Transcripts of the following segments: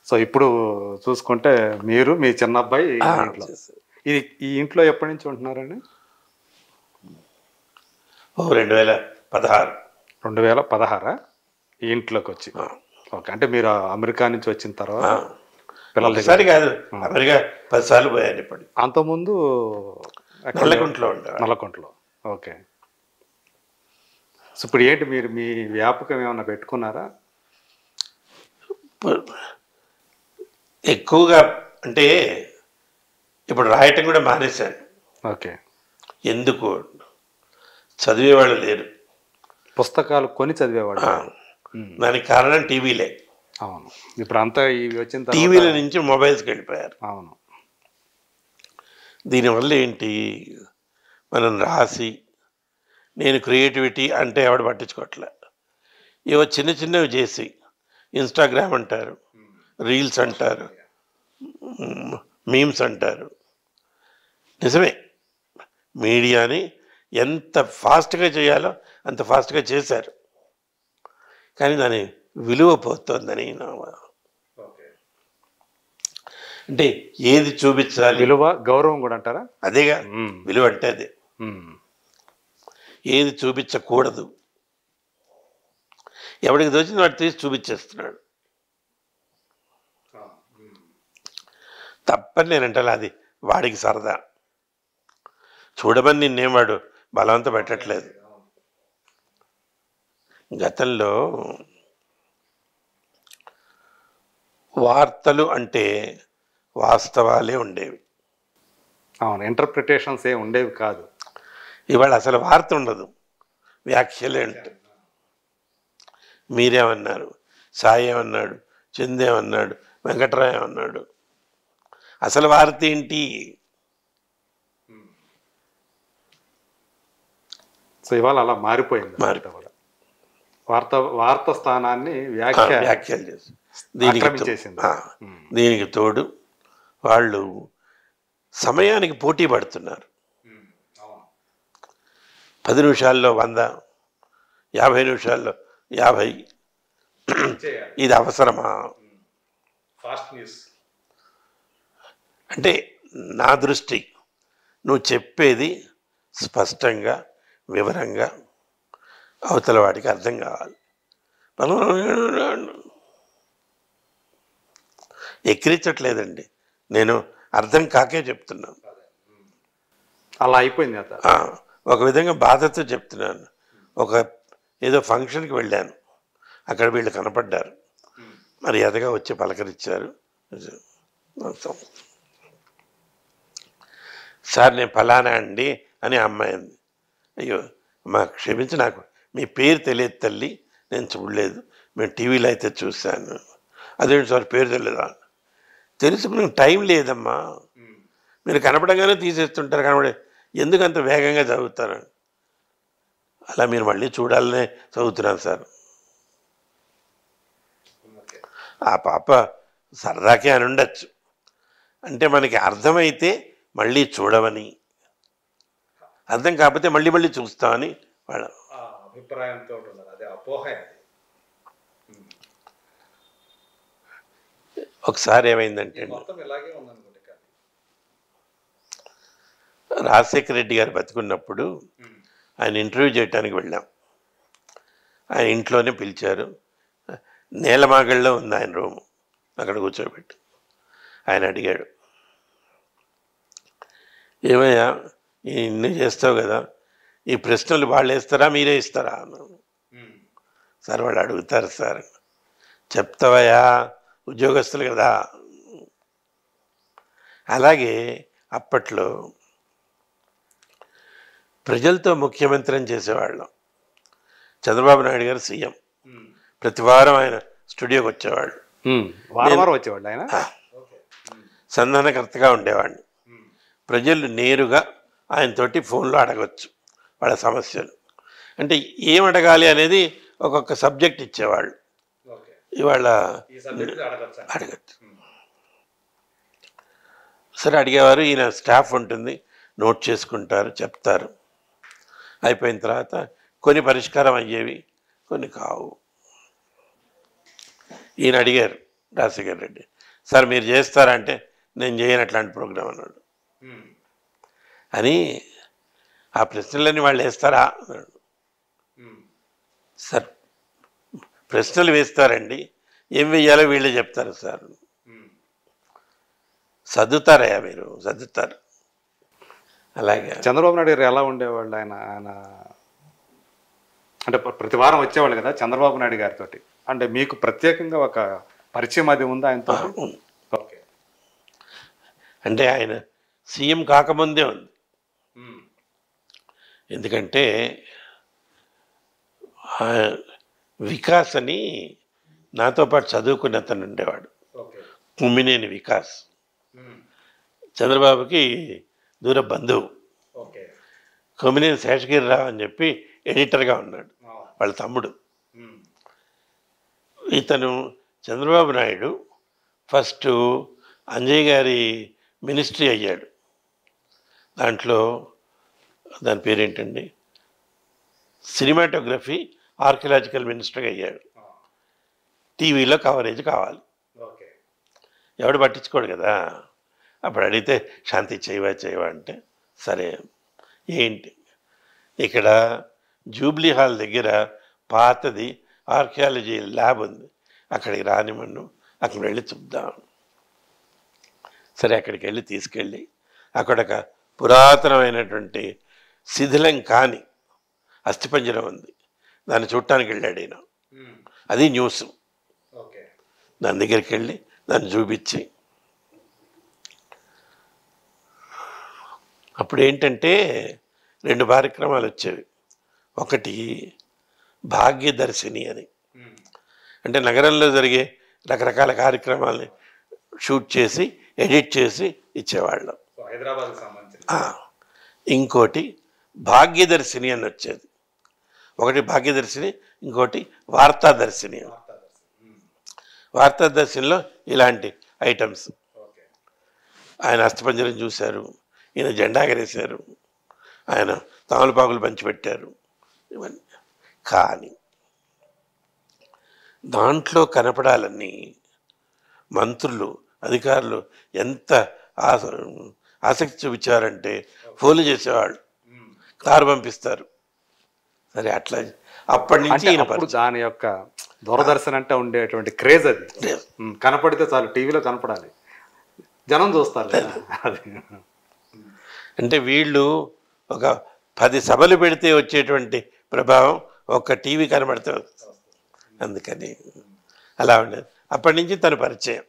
So ఇప్పుడు చూసుకుంటే మీరు మీ చిన్న అబ్బాయి ఆ, ఇంట్లో చేశారు. ఇది ఈ ఇంట్లో ఎప్పటి నుంచి ఉంటున్నారండి? 2016. 2016 ఈ ఇంట్లోకి వచ్చి. ఆ, ఓకే, అంటే మీరు అమెరికా నుంచి వచ్చిన తర్వాత ఆ. పిల్లల దగ్గర ఒకసారి కాదు, అమెరికా 10 సార్లు పోయాను ఇప్పుడు. అంతకుముందు ఎక్కడ? నల్లకుంటలో ఉండేవాడు. నల్లకుంటలో. ఓకే. సో ఇప్పుడు ఏంటి మీరు మీ వ్యాపకం ఏమన్నా పెట్టుకున్నారా? ఎక్కువగా అంటే ఇప్పుడు రాయటం కూడా మానేశాను. ఓకే. ఎందుకు, చదివేవాళ్ళు లేరు. పుస్తకాలు కొని చదివేవాడు. దానికి కారణం టీవీలే. అవును, ఇప్పుడు అంతా ఇవి వచ్చిన తర్వాత టీవీల నుంచి మొబైల్స్కి వెళ్ళిపోయారు. అవును. దీనివల్ల ఏంటి, మనం రాసి నేను క్రియేటివిటీ అంటే ఎవడు పట్టించుకోవట్లే. ఏవో చిన్న చిన్నవి చేసి ఇన్స్టాగ్రామ్ అంటారు, రీల్స్ అంటారు, మీమ్స్ అంటారు. నిజమే, మీడియాని ఎంత ఫాస్ట్గా చేయాలో అంత ఫాస్ట్గా చేశారు, కానీ దాని విలువ పోతుందని అంటే ఏది చూపించాలి, విలువ గౌరవం కూడా అంటారా? అదేగా విలువ అంటే అదే. ఏది చూపించకూడదు, ఎవడికి దోచింది వాడు తీసి చూపించేస్తున్నాడు. తప్పని నేనంటే అది వాడికి సరదా. చూడమని నిన్నేం వాడు బలవంత పెట్టట్లేదు. గతంలో వార్తలు అంటే వాస్తవాలే ఉండేవి. అవును, ఇంటర్ప్రిటేషన్స్ ఏమి ఉండేవి కాదు. ఇవాళ అసలు వార్త ఉండదు, వ్యాఖ్యలే ఉంటాయి. మీరేమన్నారు, సాయి ఏమన్నాడు, చందేమన్నాడు, వెంకటరాయ ఏమన్నాడు, అసలు వార్త ఏంటి? సో ఇవాళ అలా మారిపోయింది. వార్త స్థానాన్ని వ్యాఖ్యలు చేసి దీనికి తోడు వాళ్ళు సమయానికి పోటీ పడుతున్నారు. 10 నిమిషాల్లో 100, 50 నిమిషాల్లో 50. ఇది అవసరమా? అంటే నా దృష్టి, నువ్వు చెప్పేది స్పష్టంగా వివరంగా అవతల వాడికి అర్థం కావాలి. ఎక్కిరించట్లేదండి, నేను అర్థం కాకే చెప్తున్నాను. అలా అయిపోయింది. ఒక విధంగా బాధతో చెప్తున్నాను. ఏదో ఫంక్షన్కి వెళ్ళాను, అక్కడ వీళ్ళు కనపడ్డారు, మర్యాదగా వచ్చి పలకరించారు. సార్ నేను ఫలానా అండి అని అమ్మాయి అంది. అయ్యో మా క్షమించి, నాకు మీ పేరు తెలియదు తల్లి, నేను చూడలేదు, మేము టీవీలో అయితే చూశాను. అదేంటి సార్ పేరు తెలియదా? తెలుసుకునే టైం లేదమ్మా, మీరు కనపడంగానే తీసేస్తుంటారు, కనబడే ఎందుకు అంత వేగంగా చదువుతారు? అలా మీరు మళ్ళీ చూడాలనే చదువుతున్నాను సార్. ఆ పాప సరదాకే అని ఉండొచ్చు, అంటే మనకి అర్థమైతే మళ్ళీ చూడమని, అర్థం కాకపోతే మళ్ళీ మళ్ళీ చూస్తామని వాళ్ళ అభిప్రాయంతో ఉన్నారు. అదే అపోహ. ఒకసారి ఏమైందంటే, రాజశేఖర రెడ్డి గారు బతికున్నప్పుడు ఆయన ఇంటర్వ్యూ చేయడానికి వెళ్ళాం. ఆయన ఇంట్లోనే పిలిచారు. నేలమాగళ్ళలో ఉంది ఆయన రూము, అక్కడ కూర్చోబెట్టి ఆయన అడిగాడు, ఏమయ్యా ఇన్ని చేస్తావు కదా, ఈ ప్రశ్నలు వాళ్ళు వేస్తారా మీరే ఇస్తారా అన్నాను. సార్ వాళ్ళు అడుగుతారు సార్. చెప్తావయ్యా, ఉద్యోగస్తులు కదా. అలాగే అప్పట్లో ప్రజలతో ముఖ్యమంత్రి అని చేసేవాళ్ళం. చంద్రబాబు నాయుడు గారు సీఎం, ప్రతి వారం ఆయన స్టూడియోకి వచ్చేవాళ్ళు, వచ్చేవాళ్ళు. ఆయన సంధానకర్తగా ఉండేవాడిని. ప్రజలు నేరుగా ఆయనతోటి ఫోన్లో అడగవచ్చు వాళ్ళ సమస్యలు. అంటే ఏం అడగాలి అనేది ఒక్కొక్క సబ్జెక్ట్ ఇచ్చేవాళ్ళు. ఇవాళ అడగచ్చు. సరే అడిగేవారు, ఈయన స్టాఫ్ ఉంటుంది, నోట్ చేసుకుంటారు, చెప్తారు. అయిపోయిన తర్వాత కొన్ని పరిష్కారం అయ్యేవి, కొన్ని కావు. ఈయన అడిగారు, రాజశేఖర్ రెడ్డి. సార్ మీరు చేస్తారా అంటే నేను చేయను అట్లాంటి ప్రోగ్రాం అన్నాడు. అని ఆ ప్రశ్నలన్నీ వాళ్ళు వేస్తారా అన్నాడు. సార్ ప్రశ్నలు వేస్తారండి, ఏం వేయాలో వీళ్ళే చెప్తారు సార్. సర్దుతారయ్యా మీరు, సర్దుతారు. అలాగే చంద్రబాబు నాయుడు గారు ఎలా ఉండేవాళ్ళు? ఆయన ఆయన అంటే ప్రతి వారం వచ్చేవాళ్ళు కదా చంద్రబాబు నాయుడు గారితో. అంటే మీకు ప్రత్యేకంగా ఒక పరిచయం అది ఉందా ఆయనతో? ఓకే. అంటే ఆయన సీఎం కాకముందే ఉంది. ఎందుకంటే వికాస్ అని నాతో పాటు చదువుకున్న అతను ఉండేవాడు, కుమ్మినేని వికాస్. చంద్రబాబుకి దూర బంధువు. కొమ్మినేని శేషగిరిరావు అని చెప్పి ఎడిటర్గా ఉన్నాడు, వాళ్ళ తమ్ముడు. ఇతను చంద్రబాబు నాయుడు ఫస్ట్ అంజయ్ గారి మినిస్ట్రీ అయ్యాడు. దాంట్లో దాని పేరేంటండి, సినిమాటోగ్రఫీ ఆర్కియలాజికల్ మినిస్టర్గా అయ్యాడు. టీవీలో కవరేజ్ కావాలి, ఎవడు పట్టించుకోడు కదా. అప్పుడు అడిగితే శాంతి చేయవా అంటే సరే. ఏంటి ఇక్కడ జూబ్లీ హాల్ దగ్గర పాతది ఆర్కియాలజీ ల్యాబ్ ఉంది, అక్కడికి రానిమన్ను, అక్కడ వెళ్ళి చూద్దాం. సరే అక్కడికి వెళ్ళి తీసుకెళ్ళి అక్కడ ఒక పురాతనమైనటువంటి శిథిలం కాని అస్థిపంజరం ఉంది, దాన్ని చూడటానికి వెళ్ళాడు ఈయన. అది న్యూస్. దాని దగ్గరికి వెళ్ళి దాన్ని చూపించి, అప్పుడు ఏంటంటే 2 కార్యక్రమాలు వచ్చేవి. ఒకటి భాగ్యదర్శిని అని, అంటే నగరంలో జరిగే రకరకాల కార్యక్రమాలని షూట్ చేసి ఎడిట్ చేసి ఇచ్చేవాళ్ళం. హైదరాబాద్ సంబంధించి. ఇంకోటి భాగ్యదర్శిని అని వచ్చేది. ఒకటి భాగ్యదర్శిని, ఇంకోటి వార్తాదర్శిని. వార్తాదర్శినిలో ఇలాంటి ఐటమ్స్. ఆయన అస్థిపంజరం చూశారు, ఈయన జెండా ఎగరేశారు, ఆయన తమలపాకులు పంచిపెట్టారు, ఇవన్నీ. కానీ దాంట్లో కనపడాలని మంత్రులు అధికారులు ఎంత ఆసక్తి చూపించారంటే ఫోన్లు చేసేవాళ్ళు, కారు పంపిస్తారు. సరే అట్లా అప్పటి నుంచి దాని యొక్క దూరదర్శన్ అంటే ఉండేటువంటి క్రేజ్ అది. కనపడితే చాలు, టీవీలో కనపడాలి, జనం చూస్తారు. అది అంటే వీళ్ళు ఒక 10 సభలు పెడితే వచ్చేటువంటి ప్రభావం ఒక్క టీవీ కనబడితే వస్తుంది. అందుకని అలా ఉండేది. అప్పటి నుంచి తన పరిచయం.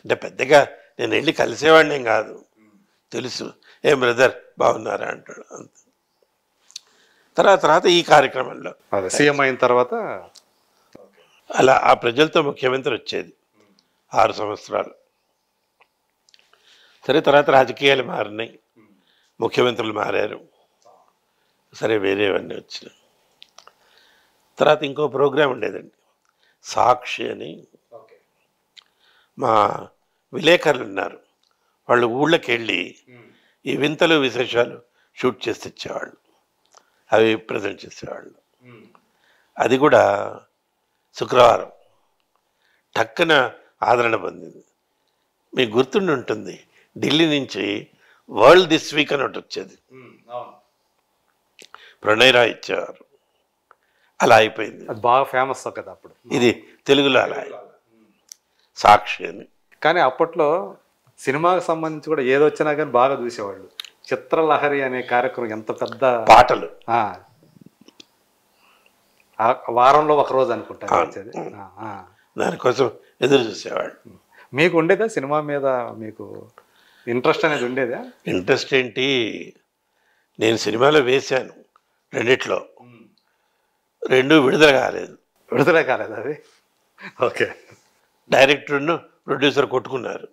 అంటే పెద్దగా నేను వెళ్ళి కలిసేవాడిని కాదు, తెలుసు, ఏం బ్రదర్ బాగున్నారా అంటాడు అంత. తర్వాత ఈ కార్యక్రమంలో సీఎం అయిన తర్వాత అలా ఆ ప్రజలతో ముఖ్యమంత్రి వచ్చేది 6 సంవత్సరాలు. సరే తర్వాత రాజకీయాలు మారినాయి, ముఖ్యమంత్రులు మారారు, సరే వేరేవన్నీ వచ్చినాయి. తర్వాత ఇంకో ప్రోగ్రాం ఉండేదండి, సాక్షి అని. మా విలేకరులు ఉన్నారు, వాళ్ళు ఊళ్ళకి వెళ్ళి ఈ వింతలు విశేషాలు షూట్ చేసి తెచ్చేవాళ్ళు, అవి ప్రజెంట్ చేసేవాళ్ళు. అది కూడా శుక్రవారం టక్కున ఆదరణ పొందింది. మీకు గుర్తుండి ఉంటుంది, ఢిల్లీ నుంచి వరల్డ్ దిస్ వీక్ అని ఒకటి వచ్చేది, ప్రణయ్ రాయ్ ఇచ్చేవారు. అలా అయిపోయింది, అది బాగా ఫేమస్ కదా అప్పుడు. ఇది తెలుగులో అలా సాక్షి అని. కానీ అప్పట్లో సినిమాకి సంబంధించి కూడా ఏదొచ్చినా కానీ బాగా చూసేవాళ్ళు. చిత్రలహరి అనే కార్యక్రమం ఎంత పెద్ద పాటలు, వారంలో ఒక రోజు అనుకుంటా వచ్చేది. దానికోసం ఎదురు చూసేవాళ్ళు. మీకు ఉండేదా సినిమా మీద మీకు ఇంట్రెస్ట్ అనేది ఉండేదా? ఇంట్రెస్ట్ ఏంటి, నేను సినిమాలో వేశాను, 2 విడుదల కాలేదు. విడుదల కాలేదు అది? ఓకే. డైరెక్టర్ను ప్రొడ్యూసర్ కొట్టుకున్నారు.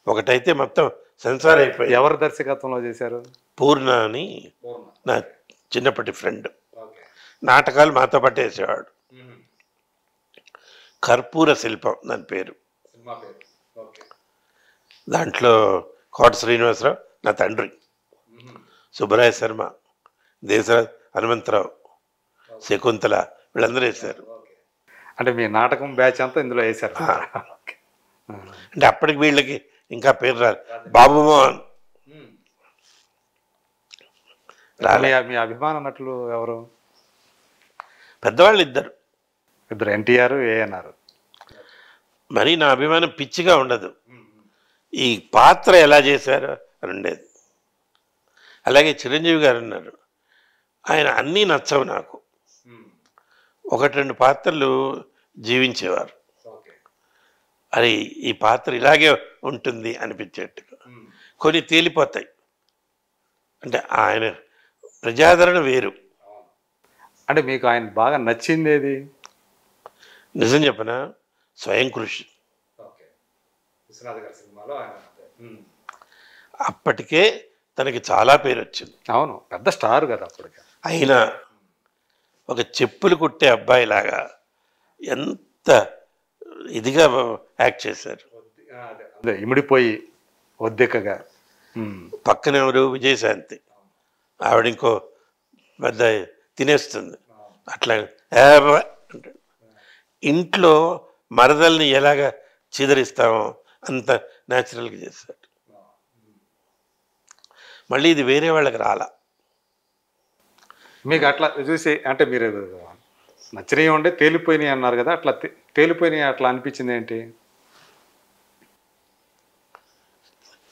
ఒకటైతే మొత్తం సెన్సార్ అయిపోయి. ఎవరి దర్శకత్వంలో చేశారు? పూర్ణ అని నా చిన్నప్పటి ఫ్రెండ్. నాటకాలు మాతో పాటు వేసేవాడు. కర్పూర శిల్పం దాని పేరు. దాంట్లో కోట శ్రీనివాసరావు నా తండ్రి, సుబ్బరాయ శర్మ, దేశరాజ్ హనుమంతరావు, శకుంతల, వీళ్ళందరూ వేశారు. అంటే మీ నాటకం బ్యాచ్ అంతా ఇందులో వేశారు. ఓకే. అంటే అప్పటికి వీళ్ళకి ఇంకా పేరు రాదు. బాబు మోహన్ రాలే. మీ అభిమాన నటులు ఎవరు? పెద్దవాళ్ళు ఇద్దరు. ఇద్దరు, ఎన్టీఆర్, ఏఎన్ఆర్. మరి నా అభిమానం పిచ్చిగా ఉండదు, ఈ పాత్ర ఎలా చేశారో అని ఉండేది. అలాగే చిరంజీవి గారు ఉన్నారు, ఆయన అన్నీ నచ్చవు నాకు. ఒకటి రెండు పాత్రలు జీవించేవారు, అది ఈ పాత్ర ఇలాగే ఉంటుంది అనిపించేట్టుగా. కొన్ని తేలిపోతాయి. అంటే ఆయన ప్రజాదరణ వేరు. అంటే మీకు ఆయన బాగా నచ్చింది ఏది? నిజం చెప్పనా, స్వయం కృషి. అప్పటికే తనకి చాలా పేరు వచ్చింది. అవును, పెద్ద స్టార్ కదా అప్పటికే. అయినా ఒక చెప్పులు కుట్టే అబ్బాయిలాగా ఎంత ఇదిగా యాక్ట్ చేశారు. అదే ఇమిడిపోయి ఒద్దికగా. పక్కన ఎవరు, విజయశాంతి, ఆవిడ ఇంకో పెద్ద తినేస్తుంది. అట్లా అంటాడు. ఇంట్లో మరదల్ని ఎలాగ చీదరిస్తామో అంత న్యాచురల్గా చేశాడు. మళ్ళీ ఇది వేరే వాళ్ళకి రాలా. మీకు అట్లా చూసి అంటే మీరు నచ్చినవి ఉండే తేలిపోయినాయి అన్నారు కదా, అట్లా తేలిపోయినాయి అట్లా అనిపించింది ఏంటి?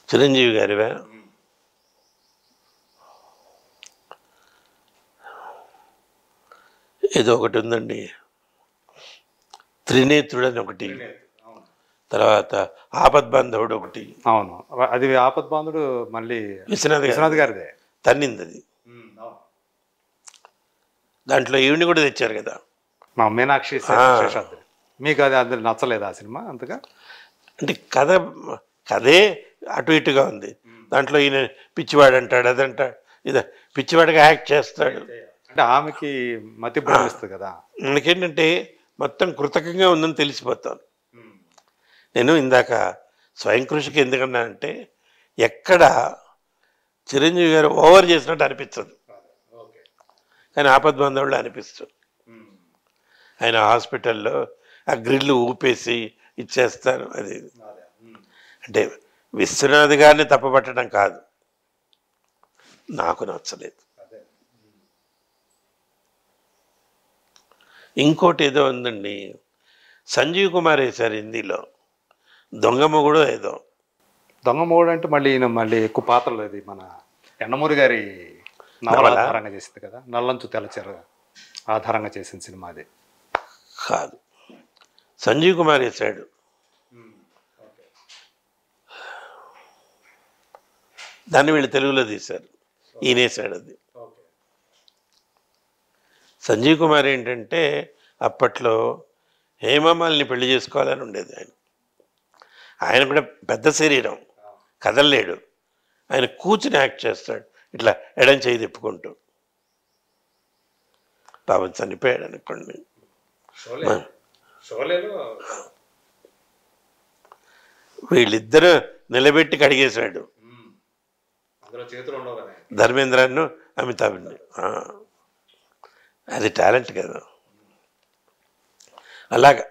చిరంజీవి గారివా? ఏదో ఒకటి ఉందండి, త్రినేత్రుడు అని ఒకటి, తర్వాత ఆపద్బాంధవుడు ఒకటి. అవును, అది ఆపద్బాంధుడు మళ్ళీ విశ్వనాథ్ గారిదే తన్నింది అది. దాంట్లో ఈవిని కూడా తెచ్చారు కదా, మా మీనాక్షి శేషాద్రి. మీకు అది అందరు నచ్చలేదు ఆ సినిమా అంతగా? అంటే కథే అటు ఇటుగా ఉంది. దాంట్లో ఈయన పిచ్చివాడు అంటాడు, అదంటాడు, ఇది పిచ్చివాడిగా యాక్ట్ చేస్తాడు. అంటే ఆమెకి మతి భ్రమిస్తుంది కదా. మనకేంటంటే మొత్తం కృతకంగా ఉందని తెలిసిపోతాను. నేను ఇందాక స్వయం కృషికి ఎందుకన్నా అంటే ఎక్కడ చిరంజీవి గారు ఓవర్ చేసినట్టు అనిపించదు, కానీ ఆపద్బంధవుళ్ళు అనిపిస్తుంది. ఆయన హాస్పిటల్లో ఆ గ్రిల్లు ఊపేసి ఇచ్చేస్తారు. అది అంటే విశ్వనాథ్ గారిని తప్పబట్టడం కాదు, నాకు నచ్చలేదు. ఇంకోటి ఏదో ఉందండి, సంజీవ్ కుమార్ వేశారు హిందీలో, దొంగమొగుడు ఏదో. దొంగమొగుడు అంటే మళ్ళీ ఈయన మళ్ళీ ఎక్కువ పాత్రలు, అది మన యండమూరి గారి నవల ఆధారంగా చేసింది కదా, నల్లంచు తెలచెర ఆధారంగా చేసిన సినిమా అది కాదు. సంజీవ్ కుమార్ వేశాడు, దాన్ని వీళ్ళు తెలుగులో తీశారు, ఈయన వేశాడు అది. సంజీవ్ కుమార్ ఏంటంటే అప్పట్లో హేమమాలిని పెళ్లి చేసుకోవాలని ఉండేది. ఆయన కూడా పెద్ద శరీరం, కదలలేడు. ఆయన కూర్చుని యాక్ట్ చేస్తాడు, ఇట్లా ఎడం చేయి తిప్పుకుంటూ. పాపం చనిపోయాడు అనుకోండి. వీళ్ళిద్దరూ నిలబెట్టి కడిగేశాడు, ధర్మేంద్రను అమితాబ్ని. అది టాలెంట్ కదా. అలాగా